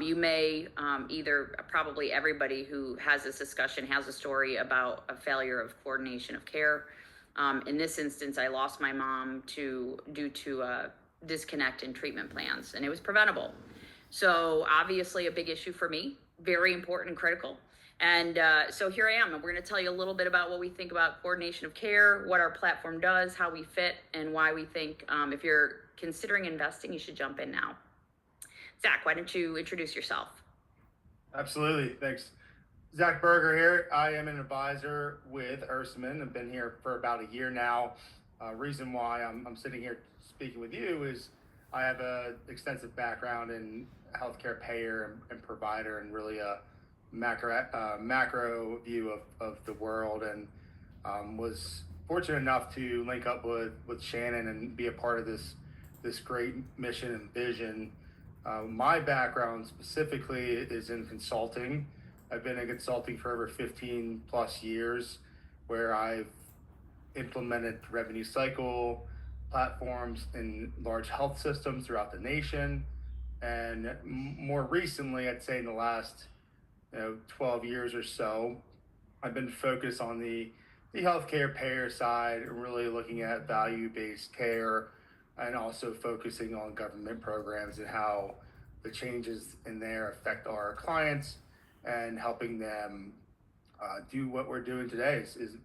You may probably everybody who has this discussion has a story about a failure of coordination of care. In this instance, I lost my mom due to a disconnect in treatment plans, and it was preventable. So obviously a big issue for me, very important and critical. And so here I am, and we're going to tell you a little bit about what we think about coordination of care, what our platform does, how we fit, and why we think if you're considering investing, you should jump in now. Zach, why don't you introduce yourself? Absolutely. Thanks. Zach Berger here. I am an advisor with Ursamin. I've been here for about a year now. Reason why I'm sitting here speaking with you is I have an extensive background in healthcare payer and provider, and really a macro view of the world, and was fortunate enough to link up with Shannon and be a part of this great mission and vision. My background specifically is in consulting. I've been in consulting for over 15 plus years, where I've implemented revenue cycle platforms in large health systems throughout the nation. And more recently, I'd say in the last 12 years or so, I've been focused on the healthcare payer side, really looking at value-based care, and also focusing on government programs and how the changes in there affect our clients, and helping them do what we're doing today is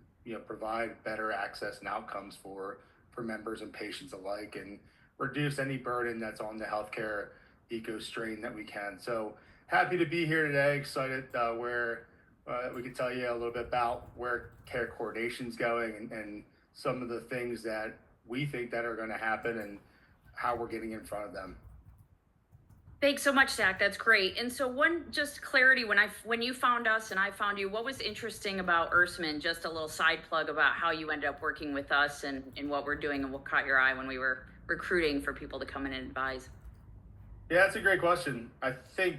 provide better access and outcomes for members and patients alike, and reduce any burden that's on the healthcare eco strain that we can. So happy to be here today. Excited where we can tell you a little bit about where care coordination is going, and some of the things that we think that are going to happen, and how we're getting in front of them. Thanks so much, Zach. That's great. And so just clarity, when you found us and I found you, what was interesting about Ursamin? Just a little side plug about how you ended up working with us and what we're doing, and what caught your eye when we were recruiting for people to come in and advise. Yeah, that's a great question. I think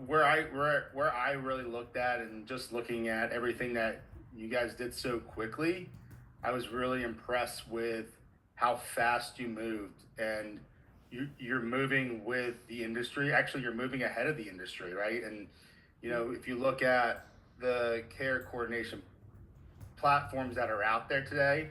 where I really looked at, and just looking at everything that you guys did so quickly, I was really impressed with how fast you moved, and you're moving with the industry. Actually, you're moving ahead of the industry, right? And if you look at the care coordination platforms that are out there today,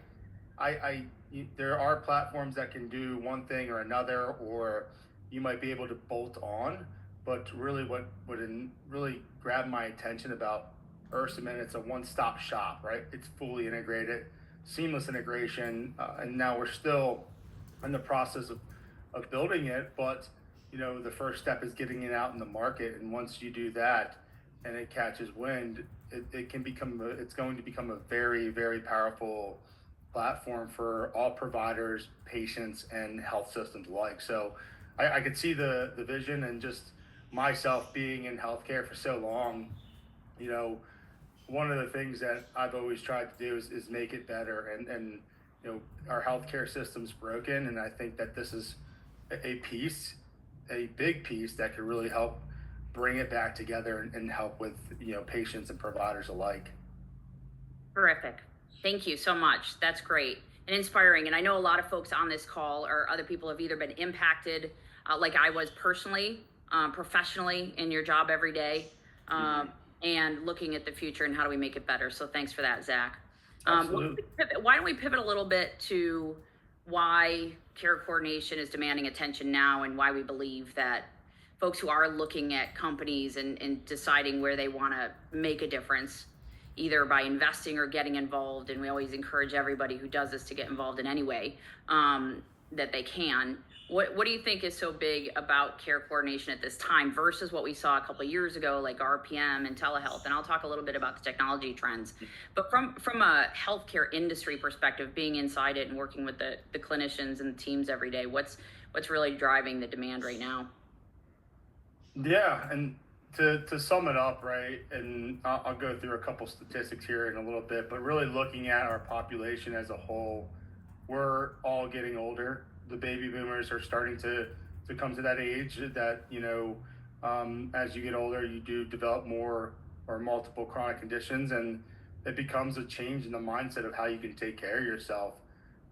there are platforms that can do one thing or another, or you might be able to bolt on. But really, what would really grab my attention about Ursamin, it's a one-stop shop, right? It's fully integrated, seamless integration, and now we're still in the process of building it. But the first step is getting it out in the market, and once you do that and it catches wind, it's going to become a very, very powerful platform for all providers, patients, and health systems alike. So I could see the vision, and just myself being in healthcare for so long, one of the things that I've always tried to do is make it better. And our healthcare system's broken, and I think that this is a big piece that could really help bring it back together, and help with patients and providers alike. Terrific. Thank you so much. That's great and inspiring. And I know a lot of folks on this call, or other people, have either been impacted, like I was personally, professionally, in your job every day, and looking at the future and how do we make it better. So thanks for that, Zach. Why don't we pivot a little bit to why care coordination is demanding attention now, and why we believe that folks who are looking at companies and deciding where they want to make a difference, either by investing or getting involved, and we always encourage everybody who does this to get involved in any way that they can. What do you think is so big about care coordination at this time versus what we saw a couple of years ago, like RPM and telehealth? And I'll talk a little bit about the technology trends. But from a healthcare industry perspective, being inside it and working with the clinicians and the teams every day, what's really driving the demand right now? Yeah, and to sum it up, right, and I'll go through a couple statistics here in a little bit, but really looking at our population as a whole, we're all getting older. The baby boomers are starting to come to that age that, as you get older, you do develop more or multiple chronic conditions, and it becomes a change in the mindset of how you can take care of yourself.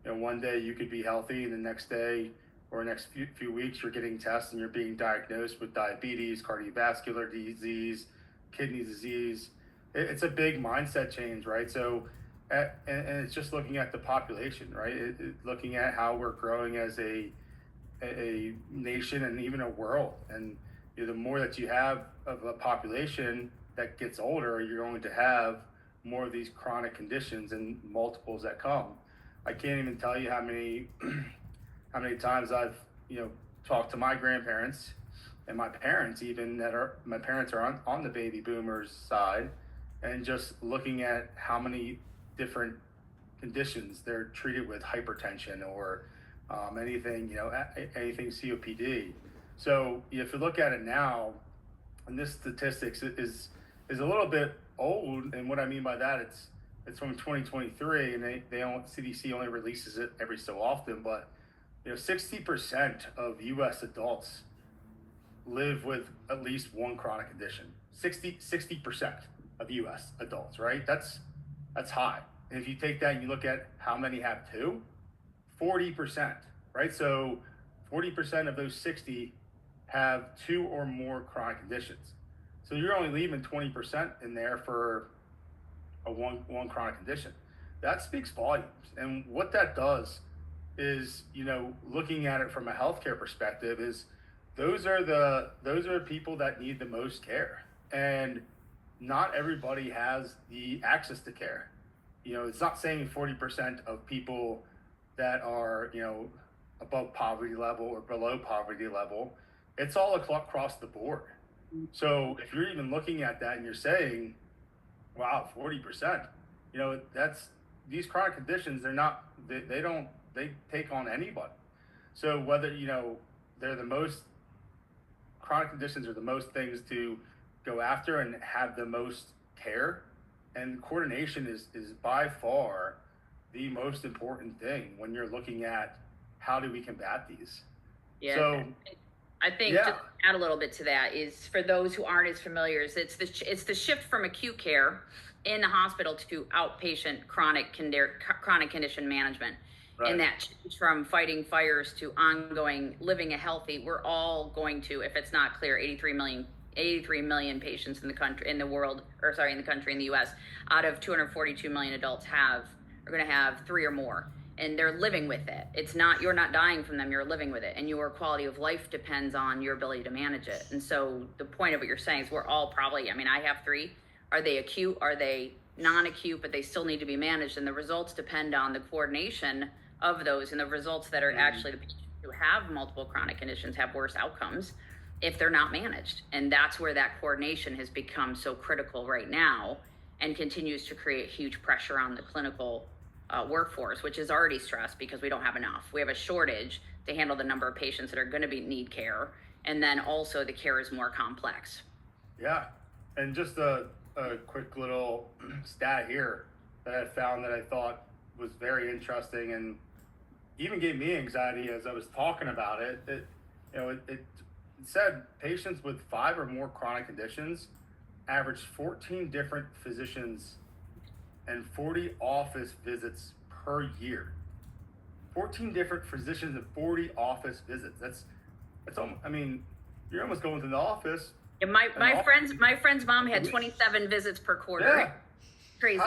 One day you could be healthy, and the next day or the next few weeks, you're getting tests and you're being diagnosed with diabetes, cardiovascular disease, kidney disease. It's a big mindset change, right? So, and it's just looking at the population, right? Looking at how we're growing as a nation and even a world. And the more that you have of a population that gets older, you're going to have more of these chronic conditions and multiples that come. I can't even tell you how many how many times I've talked to my grandparents and my parents, even my parents are on the baby boomers side, and just looking at how many different conditions they're treated with, hypertension or anything COPD. So if you look at it now, and this statistics is a little bit old, and what I mean by that, it's from 2023, and CDC only releases it every so often, but 60% of U.S. adults live with at least one chronic condition. 60% of U.S. adults, right? That's high. And if you take that and you look at how many have two, 40%, right? So 40% of those 60 have two or more chronic conditions. So you're only leaving 20% in there for a one chronic condition. That speaks volumes. And what that does is, looking at it from a healthcare perspective, is those are people that need the most care. And not everybody has the access to care. It's not saying 40% of people that are, above poverty level or below poverty level. It's all across the board. So if you're even looking at that and you're saying, wow, 40%, that's, these chronic conditions, they take on anybody. So whether, they're the most, chronic conditions are the most things to go after and have the most care, and coordination is by far the most important thing when you're looking at how do we combat these. Yeah. So I think just to add a little bit to that is, for those who aren't as familiar, it's the shift from acute care in the hospital to outpatient chronic condition management. Right. And that change from fighting fires to ongoing living a healthy, we're all going to, if it's not clear, 83 million patients in the country, in the US, out of 242 million adults are going to have three or more, and they're living with it. It's not, you're not dying from them, you're living with it, and your quality of life depends on your ability to manage it. And so the point of what you're saying is, we're all probably, I have three. Are they acute? Are they non-acute? But they still need to be managed, and the results depend on the coordination of those, and the results that are actually, the patients who have multiple chronic conditions have worse outcomes if they're not managed. And that's where that coordination has become so critical right now, and continues to create huge pressure on the clinical workforce, which is already stressed because we don't have enough. We have a shortage to handle the number of patients that are going to need care, and then also the care is more complex. Yeah, and just a quick little stat here that I found that I thought was very interesting and even gave me anxiety as I was talking about it. It said patients with 5 or more chronic conditions average 14 different physicians and 40 office visits per year. 14 different physicians and 40 office visits. That's you're almost going to the office. Yeah, my friend's mom had 27 visits per quarter. Yeah. Crazy.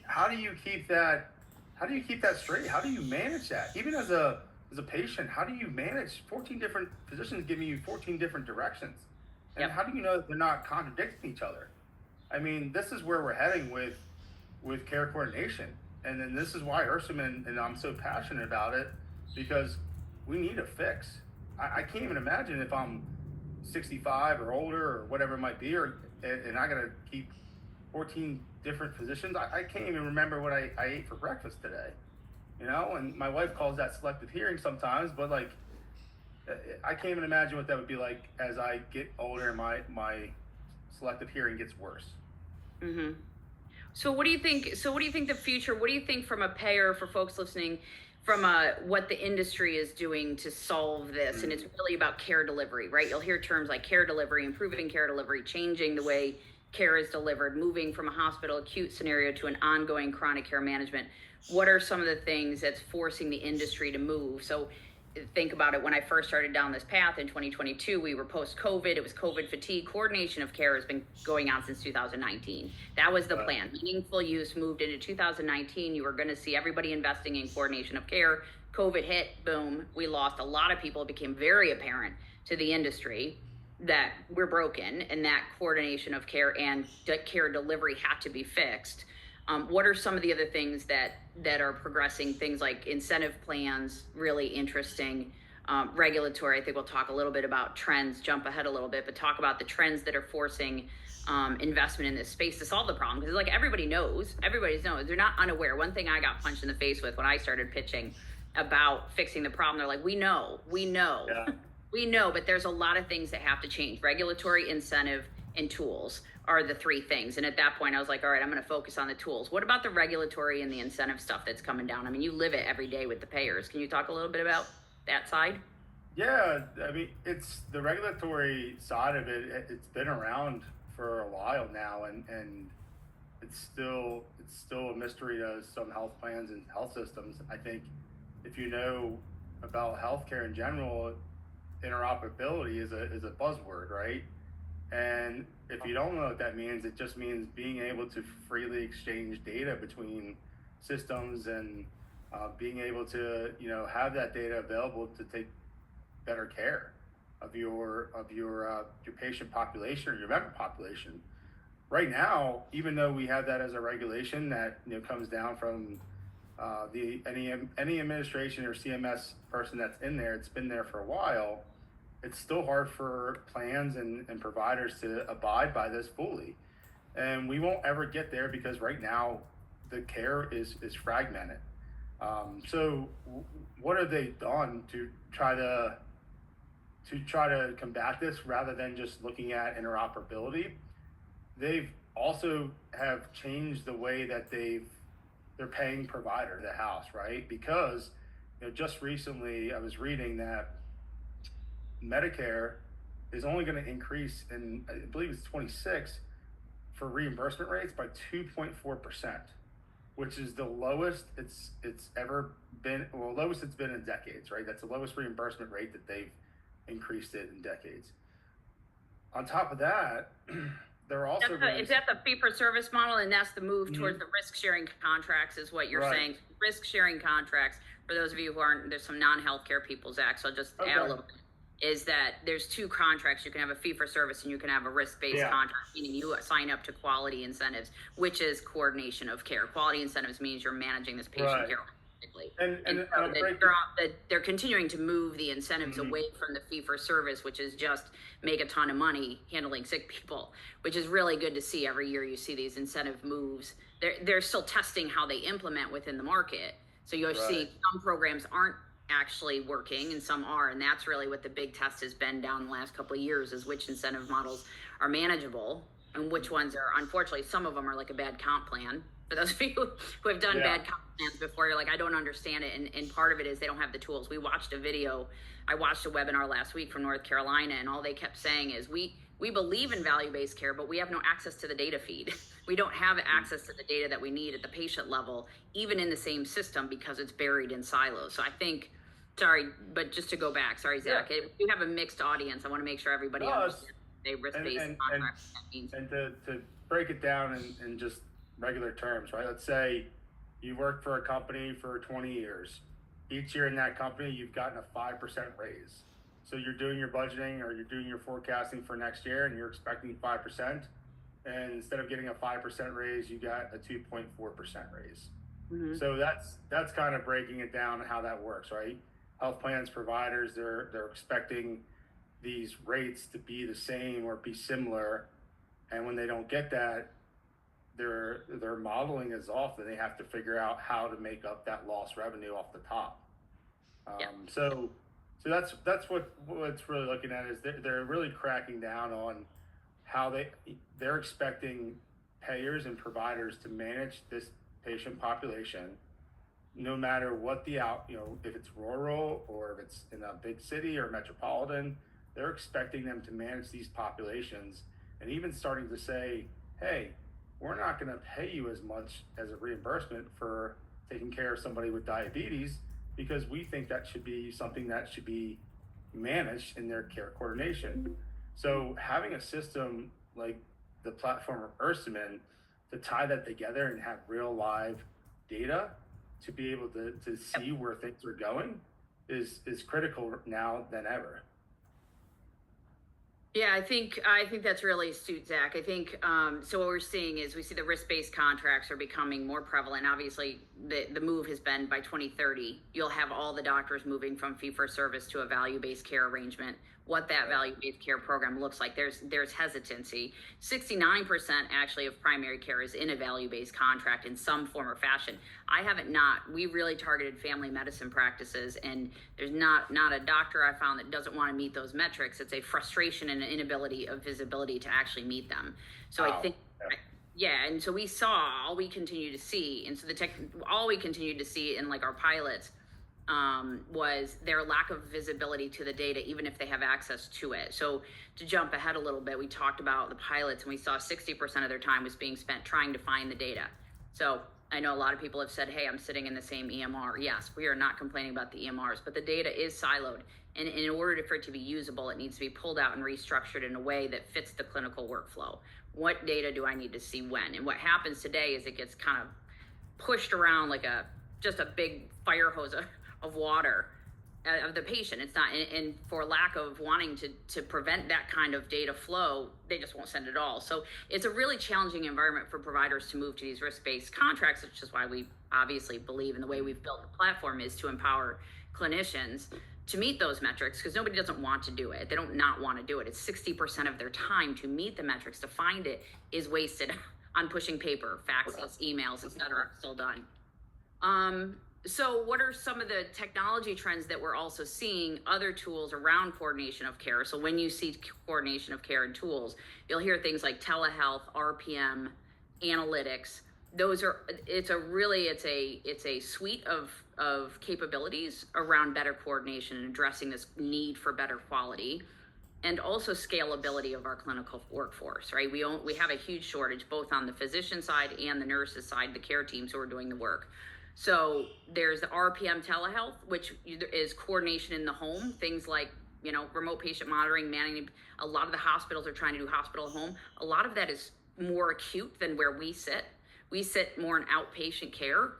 How do you keep that straight? How do you manage that? Even as a patient, how do you manage 14 different physicians giving you 14 different directions? And how do you know that they're not contradicting each other? This is where we're heading with care coordination. And then this is why Ursamin, and I'm so passionate about it, because we need a fix. I can't even imagine if I'm 65 or older or whatever it might be, and I gotta keep 14 different physicians. I can't even remember what I ate for breakfast today, and my wife calls that selective hearing sometimes, but I can't even imagine what that would be like as I get older and my selective hearing gets worse. Mm-hmm. So what do you think the future, what do you think from a payer, for folks listening, from what the industry is doing to solve this? And it's really about care delivery, right? You'll hear terms like care delivery, improving care delivery, changing the way care is delivered, moving from a hospital acute scenario to an ongoing chronic care management. What are some of the things that's forcing the industry to move? So think about it, when I first started down this path in 2022, we were post-COVID. It was COVID fatigue. Coordination of care has been going on since 2019. That was the plan. Meaningful use moved into 2019. You were going to see everybody investing in coordination of care. COVID hit, boom, we lost a lot of people. It became very apparent to the industry that we're broken and that coordination of care and care delivery had to be fixed. What are some of the other things that are progressing? Things like incentive plans, really interesting. Regulatory, I think we'll talk a little bit about trends, jump ahead a little bit, but talk about the trends that are forcing investment in this space to solve the problem. Because like everybody knows, they're not unaware. One thing I got punched in the face with when I started pitching about fixing the problem, they're like, we know. Yeah. We know, but there's a lot of things that have to change. Regulatory, incentive, and tools are the three things. And at that point, I was like, all right, I'm going to focus on the tools. What about the regulatory and the incentive stuff that's coming down? I mean, you live it every day with the payers. Can you talk a little bit about that side? Yeah, I mean, it's the regulatory side of it. It's been around for a while now, and it's still a mystery to some health plans and health systems. I think if you know about healthcare in general, interoperability is a buzzword, right? And if you don't know what that means, it just means being able to freely exchange data between systems and being able to, have that data available to take better care of your patient population or your member population. Right now, even though we have that as a regulation that comes down from any administration or CMS person that's in there, it's been there for a while. It's still hard for plans and providers to abide by this fully. And we won't ever get there because right now the care is fragmented. So what have they done to try to combat this rather than just looking at interoperability? They've also have changed the way that they're paying provider the house, right? Because just recently I was reading that Medicare is only going to increase in, I believe it's 26 for reimbursement rates by 2.4%, which is the lowest it's ever been. Well, lowest it's been in decades, right? That's the lowest reimbursement rate that they've increased it in decades. On top of that, they're also is that the fee for service model, and that's the move towards the risk sharing contracts, is what you're saying. Risk sharing contracts, for those of you who aren't, there's some non-healthcare people, Zach, so I'll just add a little bit. Is that there's two contracts. You can have a fee for service and you can have a risk-based contract, meaning you sign up to quality incentives, which is coordination of care. Quality incentives means you're managing this patient care holistically. And so they're continuing to move the incentives away from the fee for service, which is just make a ton of money handling sick people, which is really good to see. Every year you see these incentive moves. They're still testing how they implement within the market. So you'll see some programs aren't actually working and some are, and that's really what the big test has been down the last couple of years, is which incentive models are manageable and which ones are, unfortunately, some of them are like a bad comp plan. For those of you who have done bad comp plans before, you're like, I don't understand it. And part of it is they don't have the tools. I watched a webinar last week from North Carolina, and all they kept saying is we believe in value-based care, but we have no access to the data feed. We don't have access to the data that we need at the patient level, even in the same system, because it's buried in silos. So I think, sorry, but just to go back, sorry, Zach, you have a mixed audience. I want to make sure everybody understands a risk-based contract. And to break it down in just regular terms, right? Let's say you worked for a company for 20 years. Each year in that company, you've gotten a 5% raise. So you're doing your budgeting or you're doing your forecasting for next year and you're expecting 5%. And instead of getting a 5% raise, you got a 2.4% raise. Mm-hmm. So that's kind of breaking it down and how that works, right? Health plans, providers, they're expecting these rates to be the same or be similar. And when they don't get that, their modeling is off, and they have to figure out how to make up that lost revenue off the top. So that's what's really looking at, is they're really cracking down on how they're expecting payers and providers to manage this patient population, no matter what if it's rural or if it's in a big city or metropolitan. They're expecting them to manage these populations, and even starting to say, hey, we're not going to pay you as much as a reimbursement for taking care of somebody with diabetes. because we think that should be something that should be managed in their care coordination. So having a system like the platform of Ursamin to tie that together and have real live data to be able to see where things are going is critical now than ever. Yeah, I think that's really astute, Zach. I think so. What we're seeing is we see the risk-based contracts are becoming more prevalent. Obviously, the move has been by 2030, you'll have all the doctors moving from fee-for-service to a value-based care arrangement. What that value-based care program looks like, there's hesitancy. 69% actually of primary care is in a value-based contract in some form or fashion. I haven't not. We really targeted family medicine practices, and there's not a doctor I found that doesn't want to meet those metrics. It's a frustration and an inability of visibility to actually meet them. So I think, yeah, and so we saw all we continue to see, and so all we continued to see in like our pilots was their lack of visibility to the data, even if they have access to it. So to jump ahead a little bit, we talked about the pilots, and we saw 60% of their time was being spent trying to find the data. So I know a lot of people have said, hey, I'm sitting in the same EMR. Yes, we are not complaining about the EMRs, but the data is siloed. And in order for it to be usable, it needs to be pulled out and restructured in a way that fits the clinical workflow. What data do I need to see when? And what happens today is it gets kind of pushed around like just a big fire hose of water of the patient. It's not, and for lack of wanting to prevent that kind of data flow, they just won't send it all. So it's a really challenging environment for providers to move to these risk-based contracts, which is why we obviously believe in the way we've built the platform is to empower clinicians to meet those metrics, because nobody doesn't want to do it. They don't not want to do it. It's 60% of their time to meet the metrics, to find it, is wasted on pushing paper, faxes, emails, etc. Still done. So what are some of the technology trends that we're also seeing, other tools around coordination of care? So when you see coordination of care and tools, you'll hear things like telehealth, RPM, analytics. It's a suite of capabilities around better coordination and addressing this need for better quality, and also scalability of our clinical workforce, right? We have a huge shortage both on the physician side and the nurses side, the care teams who are doing the work. So there's the RPM telehealth, which is coordination in the home, things like, remote patient monitoring, managing. A lot of the hospitals are trying to do hospital home. A lot of that is more acute than where we sit. We sit more in outpatient care,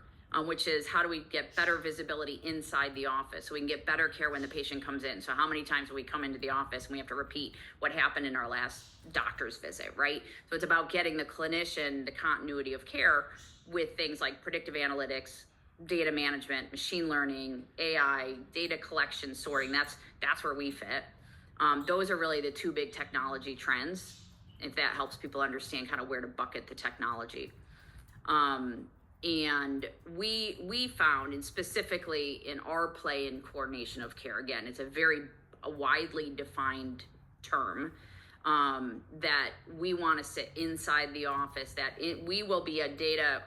which is how do we get better visibility inside the office so we can get better care when the patient comes in. So how many times do we come into the office and we have to repeat what happened in our last doctor's visit, right? So it's about getting the clinician the continuity of care with things like predictive analytics, data management, machine learning, AI, data collection, sorting. That's where we fit. Those are really the two big technology trends, if that helps people understand kind of where to bucket the technology. And we found, and specifically in our play in coordination of care, again, it's a widely defined term, that we want to sit inside the office, that we will be a data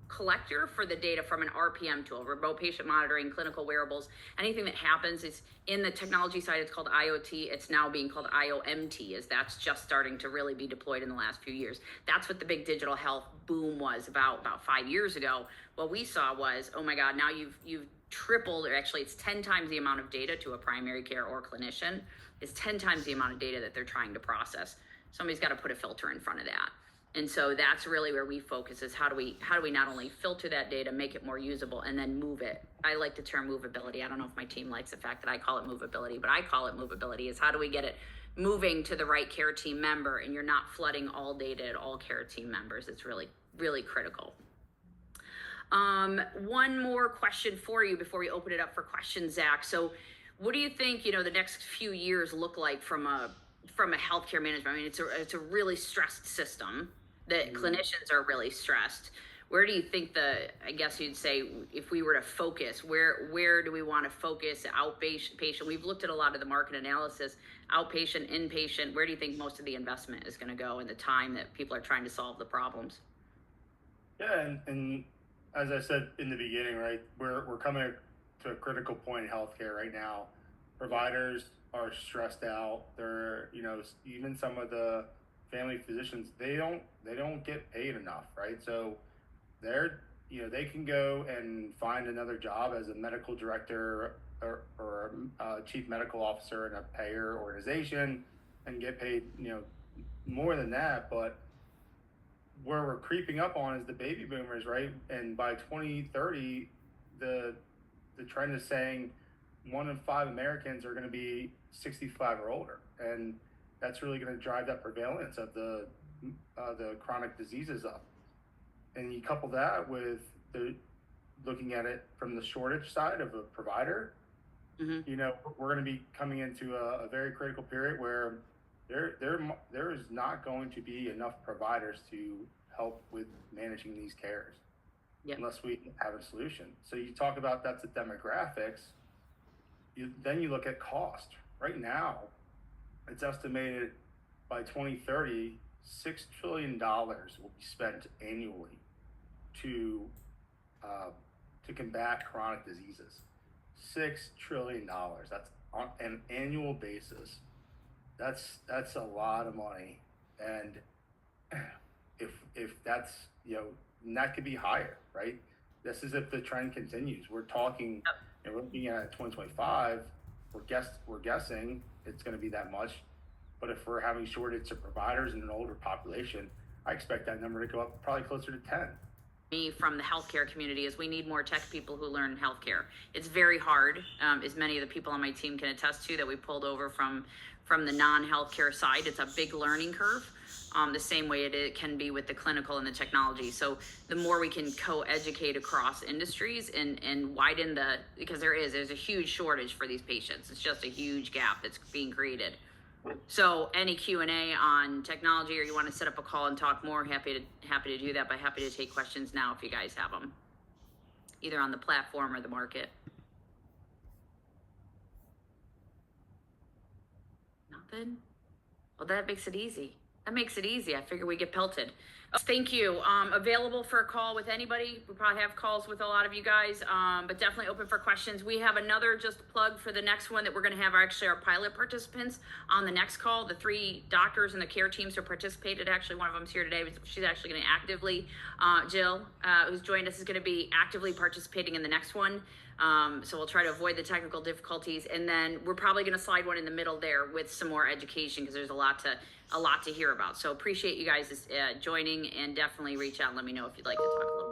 collector for the data from an RPM tool, remote patient monitoring, clinical wearables, anything that happens. It's in the technology side, it's called IoT. It's now being called IOMT, as that's just starting to really be deployed in the last few years. That's what the big digital health boom was about 5 years ago. What we saw was, oh my God, now you've tripled, or actually it's 10 times the amount of data to a primary care or clinician. It's 10 times the amount of data that they're trying to process. Somebody's got to put a filter in front of that. And so that's really where we focus, is how do we not only filter that data, make it more usable, and then move it. I like the term movability. I don't know if my team likes the fact that I call it movability, but I call it movability. Is how do we get it moving to the right care team member, and you're not flooding all data at all care team members. It's really, really critical. One more question for you before we open it up for questions, Zach. So what do you think, the next few years look like from a healthcare management? I mean, it's a really stressed system. The clinicians are really stressed. Where do you think I guess you'd say, if we were to focus, where do we want to focus? Outpatient, patient? We've looked at a lot of the market analysis, outpatient, inpatient. Where do you think most of the investment is going to go in the time that people are trying to solve the problems? Yeah, and as I said in the beginning, right, we're coming to a critical point in healthcare right now. Providers are stressed out. They're, even some of the family physicians, they don't get paid enough, right? So they're they can go and find another job as a medical director or a chief medical officer in a payer organization and get paid, more than that. But where we're creeping up on is the baby boomers, right? And by 2030, the trend is saying 1 in 5 Americans are going to be 65 or older, and that's really going to drive that prevalence of the chronic diseases up. And you couple that with the looking at it from the shortage side of a provider, we're going to be coming into a very critical period where there is not going to be enough providers to help with managing these cares unless we have a solution. So you talk about that's the demographics. Then you look at cost. Right now, it's estimated by 2030, $6 trillion will be spent annually to combat chronic diseases. $6 trillion. That's on an annual basis. That's a lot of money, and if that's and that could be higher, right? This is if the trend continues. We're talking, and we're looking at 2025. We're guessing it's going to be that much, but if we're having shortage of providers in an older population, I expect that number to go up probably closer to 10. Me from the healthcare community is we need more tech people who learn healthcare. It's very hard, as many of the people on my team can attest to, that we pulled over from the non-healthcare side. It's a big learning curve, the same way it can be with the clinical and the technology. So the more we can co-educate across industries and widen because there's a huge shortage for these patients. It's just a huge gap that's being created. So any Q&A on technology, or you want to set up a call and talk more, happy to do that, but happy to take questions now if you guys have them, either on the platform or the market. Nothing? Well, that makes it easy. I figure we get pelted. Thank you. Available for a call with anybody. We probably have calls with a lot of you guys, but definitely open for questions. We have another just plug for the next one that we're going to have actually our pilot participants on the next call. The 3 doctors and the care teams who participated. Actually, one of them's here today. She's actually going to actively, Jill, who's joined us, is going to be actively participating in the next one. So we'll try to avoid the technical difficulties, and then we're probably going to slide one in the middle there with some more education because there's a lot to hear about. So appreciate you guys joining, and definitely reach out and let me know if you'd like to talk a little